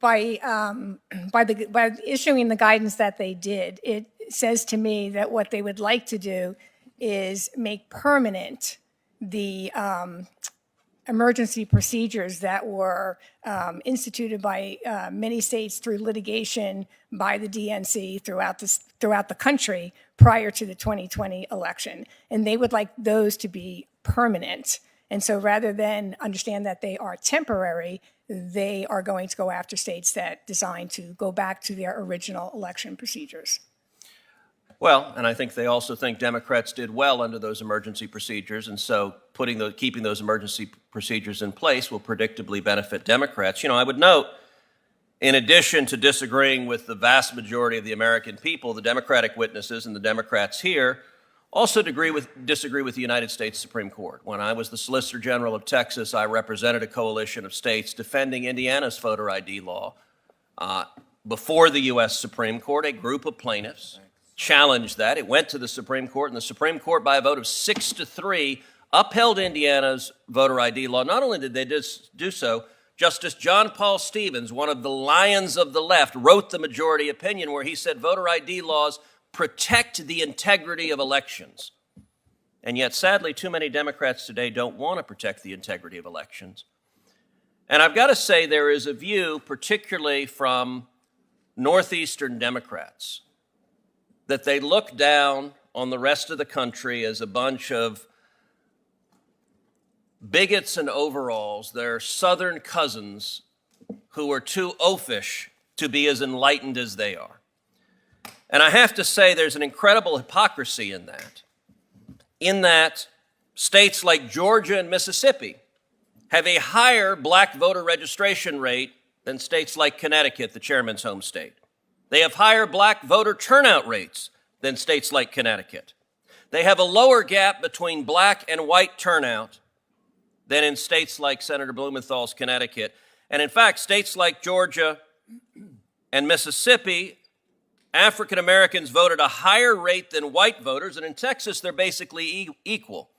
by issuing the guidance that they did, it says to me that what they would like to do is make permanent the emergency procedures that were instituted by many states through litigation by the DNC throughout the country prior to the 2020 election. And they would like those to be permanent. And so rather than understand that they are temporary, they are going to go after states that design to go back to their original election procedures. Well, and I think they also think Democrats did well under those emergency procedures, and so keeping those emergency procedures in place will predictably benefit Democrats. You know, I would note, in addition to disagreeing with the vast majority of the American people, the Democratic witnesses and the Democrats here also disagree with the United States Supreme Court. When I was the Solicitor General of Texas, I represented a coalition of states defending Indiana's voter ID law. Before the U.S. Supreme Court, a group of plaintiffs challenged that. It went to the Supreme Court, and the Supreme Court, by a vote of 6-3, upheld Indiana's voter ID law. Not only did they do so, Justice John Paul Stevens, one of the lions of the left, wrote the majority opinion where he said voter ID laws protect the integrity of elections. And yet, sadly, too many Democrats today don't want to protect the integrity of elections. And I've got to say, there is a view, particularly from Northeastern Democrats, that they look down on the rest of the country as a bunch of bigots and overalls, their Southern cousins who are too oafish to be as enlightened as they are. And I have to say there's an incredible hypocrisy in that states like Georgia and Mississippi have a higher black voter registration rate than states like Connecticut, the chairman's home state. They have higher black voter turnout rates than states like Connecticut. They have a lower gap between black and white turnout than in states like Senator Blumenthal's Connecticut. And in fact, states like Georgia and Mississippi, African Americans vote at a higher rate than white voters, and in Texas, they're basically equal.